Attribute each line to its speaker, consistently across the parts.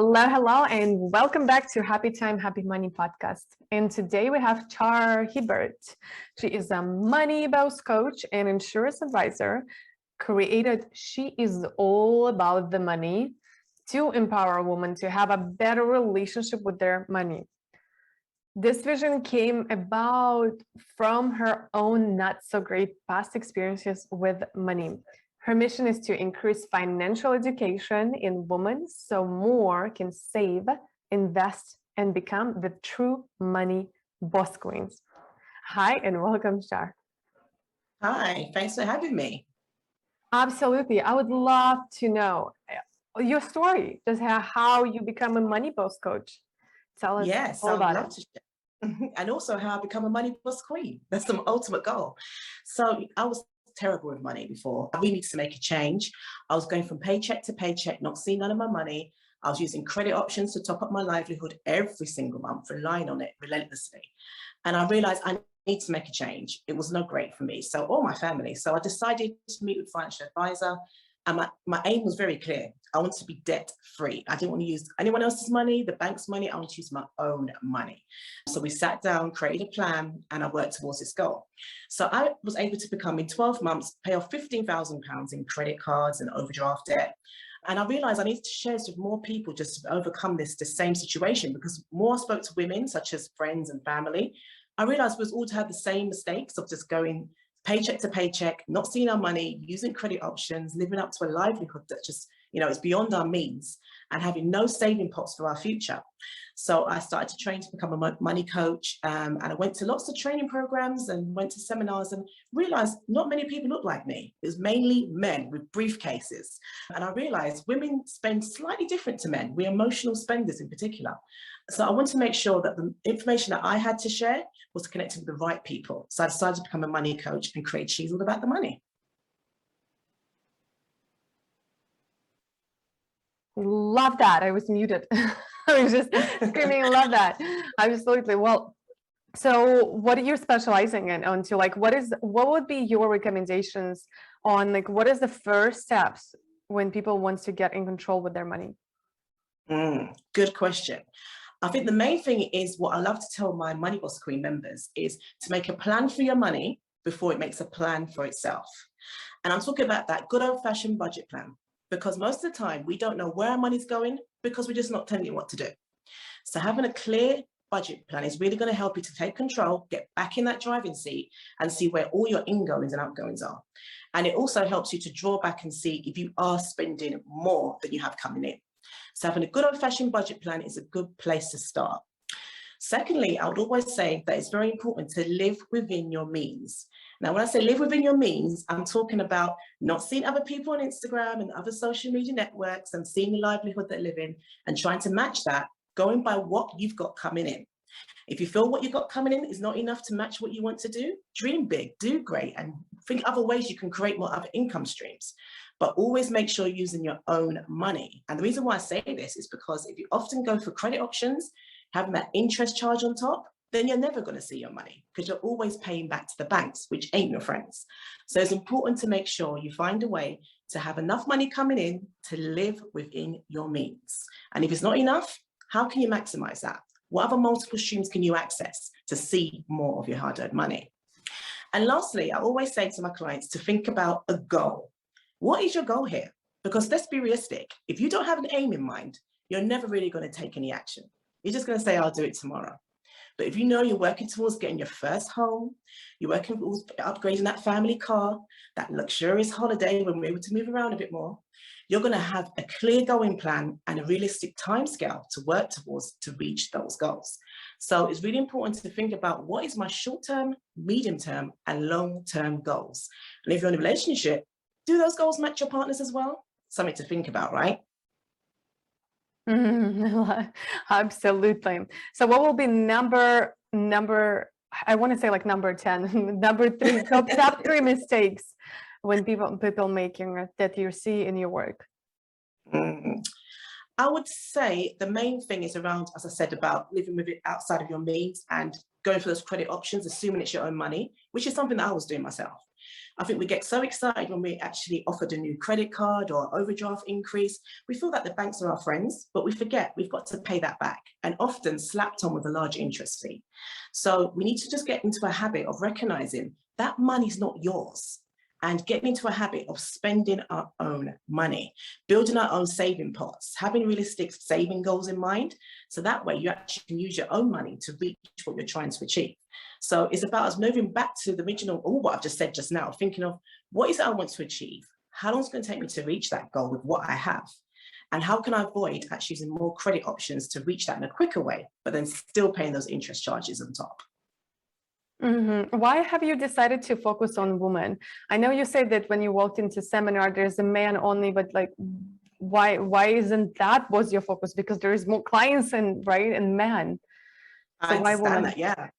Speaker 1: Hello, hello, and welcome back to Happy Time, Happy Money podcast. And today we have Char Hibbert. She is a money boss coach and insurance advisor. She is all about the money to empower women to have a better relationship with their money. This vision came about from her own not so great past experiences with money. Her mission is to increase financial education in women so more can save, invest, and become the true money boss queens. Hi, and welcome, Char.
Speaker 2: Hi, thanks for having me.
Speaker 1: Absolutely. I would love to know your story, just how you become a money boss coach. Tell us
Speaker 2: Yes,
Speaker 1: all
Speaker 2: I would
Speaker 1: about
Speaker 2: love
Speaker 1: it.
Speaker 2: to share. And also how I become a money boss queen. That's the ultimate goal. So I was terrible with money before. I really needed to make a change. I was going from paycheck to paycheck, not seeing none of my money. I was using credit options to top up my livelihood every single month, relying on it relentlessly. And I realized I need to make a change. It was not great for me. So, or my family. So I decided to meet with a financial advisor. And my aim was very clear. I wanted to be debt free. I didn't want to use anyone else's money, the bank's money. I wanted to use my own money. So we sat down, created a plan, and I worked towards this goal. So I was able to become, in 12 months, pay off £15,000 in credit cards and overdraft debt. And I realized I needed to share this with more people just to overcome the same situation, because more I spoke to women, such as friends and family, I realized we was all to have the same mistakes of just going paycheck to paycheck, not seeing our money, using credit options, living up to a livelihood that just, is beyond our means, and having no saving pots for our future. So I started to train to become a money coach, and I went to lots of training programs and went to seminars and realized not many people look like me. It was mainly men with briefcases. And I realized women spend slightly different to men. We're emotional spenders in particular. So I wanted to make sure that the information that I had to share was connected with the right people. So I decided to become a money coach and create She's All About the Money.
Speaker 1: Love that. I was muted. I was just screaming, love that. Absolutely. Well, so what are you specializing in onto, what would be your recommendations on what is the first steps when people want to get in control with their money?
Speaker 2: Good question. I think the main thing is what I love to tell my Money Boss Queen members is to make a plan for your money before it makes a plan for itself. And I'm talking about that good old-fashioned budget plan, because most of the time we don't know where our money's going because we're just not telling you what to do. So having a clear budget plan is really going to help you to take control, get back in that driving seat and see where all your ingoings and outgoings are. And it also helps you to draw back and see if you are spending more than you have coming in. So having a good old-fashioned budget plan is a good place to start. Secondly, I would always say that it's very important to live within your means. Now, when I say live within your means, I'm talking about not seeing other people on Instagram and other social media networks and seeing the livelihood they live in and trying to match that, going by what you've got coming in. If you feel what you've got coming in is not enough to match what you want to do, dream big, do great, and think other ways you can create more other income streams. But always make sure you're using your own money. And the reason why I say this is because if you often go for credit options, having that interest charge on top, then you're never going to see your money because you're always paying back to the banks, which ain't your friends. So it's important to make sure you find a way to have enough money coming in to live within your means. And if it's not enough, how can you maximize that? What other multiple streams can you access to see more of your hard-earned money? And lastly, I always say to my clients to think about a goal. What is your goal here? Because let's be realistic. If you don't have an aim in mind, you're never really going to take any action. You're just going to say, I'll do it tomorrow. But if you know you're working towards getting your first home, you're working towards upgrading that family car, that luxurious holiday when we're able to move around a bit more, you're going to have a clear going plan and a realistic timescale to work towards to reach those goals. So it's really important to think about what is my short-term, medium-term, and long-term goals. And if you're in a relationship, do those goals match your partners as well? Something to think about, right?
Speaker 1: Absolutely. So what will be number, I want to say number 10, number 3, top 3 mistakes when people making that you see in your work?
Speaker 2: I would say the main thing is around, as I said, about living with it outside of your means and going for those credit options, assuming it's your own money, which is something that I was doing myself. I think we get so excited when we actually offered a new credit card or overdraft increase. We feel that the banks are our friends, but we forget we've got to pay that back, and often slapped on with a large interest fee. So we need to just get into a habit of recognizing that money's not yours, and getting into a habit of spending our own money, building our own saving pots, having realistic saving goals in mind. So that way you actually can use your own money to reach what you're trying to achieve. So it's about us moving back to the original, or what I've just said just now, thinking of what is it I want to achieve? How long is it going to take me to reach that goal with what I have? And how can I avoid actually using more credit options to reach that in a quicker way, but then still paying those interest charges on top?
Speaker 1: Why have you decided to focus on women? I know you said that when you walked into seminar, there's a man only, but like, why isn't that was your focus? Because there is more clients and men. So
Speaker 2: I
Speaker 1: why
Speaker 2: understand
Speaker 1: women?
Speaker 2: that, yeah.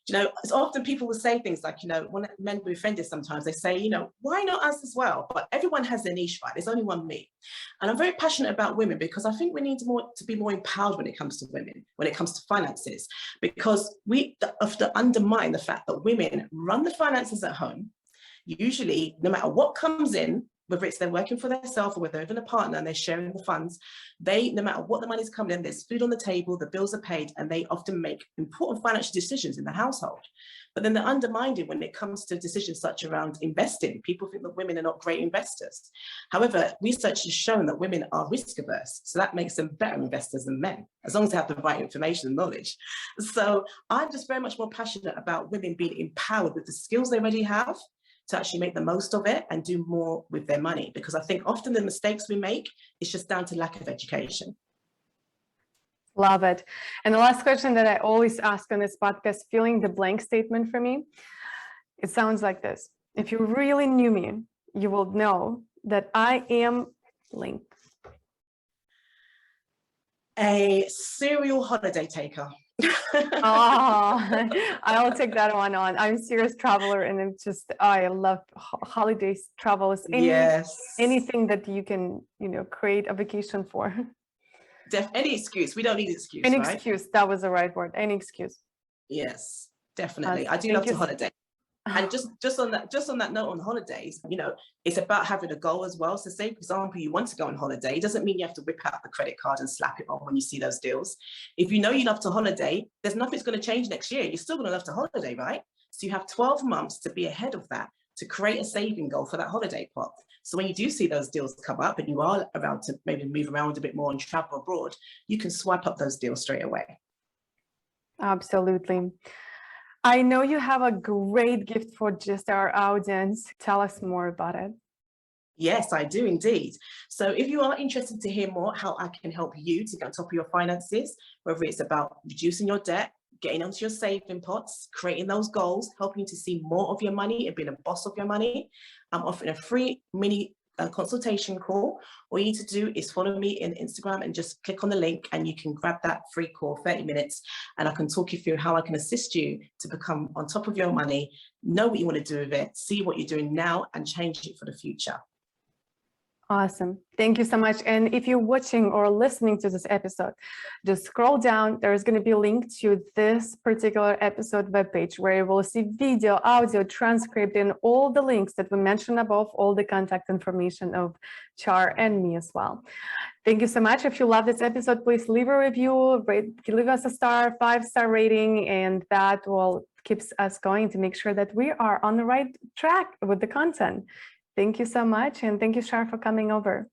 Speaker 2: It's often people will say things like, when men be offended sometimes, they say, why not us as well? But everyone has their niche, right? There's only one me. And I'm very passionate about women because I think we need to be more empowered when it comes to women, when it comes to finances, because we have to undermine the fact that women run the finances at home. Usually, no matter what comes in, whether it's they're working for themselves or whether they're even a partner and they're sharing the funds, no matter what the money's coming in, there's food on the table, the bills are paid, and they often make important financial decisions in the household. But then they're undermined when it comes to decisions such around investing. People think that women are not great investors. However, research has shown that women are risk averse. So that makes them better investors than men, as long as they have the right information and knowledge. So I'm just very much more passionate about women being empowered with the skills they already have to actually make the most of it and do more with their money. Because I think often the mistakes we make is just down to lack of education.
Speaker 1: Love it. And the last question that I always ask on this podcast, filling the blank statement for me, it sounds like this. If you really knew me, you will know that I am blank.
Speaker 2: A serial holiday taker.
Speaker 1: Oh, I'll take that one on. I'm a serious traveler, and I love holidays, travels, anything that you can, create a vacation for.
Speaker 2: Any excuse. We don't need excuse,
Speaker 1: Any
Speaker 2: right?
Speaker 1: excuse. That was the right word. Any excuse.
Speaker 2: Yes, definitely. I do love to holiday. And just on that note on holidays, it's about having a goal as well. So say, for example, you want to go on holiday. It doesn't mean you have to whip out the credit card and slap it on when you see those deals. If you know you love to holiday, there's nothing's going to change next year. You're still going to love to holiday, right? So you have 12 months to be ahead of that, to create a saving goal for that holiday pot. So when you do see those deals come up and you are around to maybe move around a bit more and travel abroad, you can swipe up those deals straight away.
Speaker 1: Absolutely. I know you have a great gift for just our audience. Tell us more about it.
Speaker 2: Yes, I do indeed. So if you are interested to hear more how I can help you to get on top of your finances, whether it's about reducing your debt, getting onto your saving pots, creating those goals, helping you to see more of your money and being a boss of your money, I'm offering a free mini consultation call. All you need to do is follow me in Instagram and just click on the link and you can grab that free call, 30 minutes, and I can talk you through how I can assist you to become on top of your money, know what you want to do with it, see what you're doing now and change it for the future.
Speaker 1: Awesome. Thank you so much. And if you're watching or listening to this episode, just scroll down. There is going to be a link to this particular episode webpage where you will see video, audio, transcript, and all the links that we mentioned above, all the contact information of Char and me as well. Thank you so much. If you love this episode, please leave a review, leave us a 5-star rating, and that will keeps us going to make sure that we are on the right track with the content. Thank you so much. And thank you, Char, for coming over.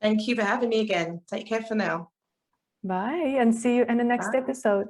Speaker 2: Thank you for having me again. Take care for now.
Speaker 1: Bye. And see you in the next episode.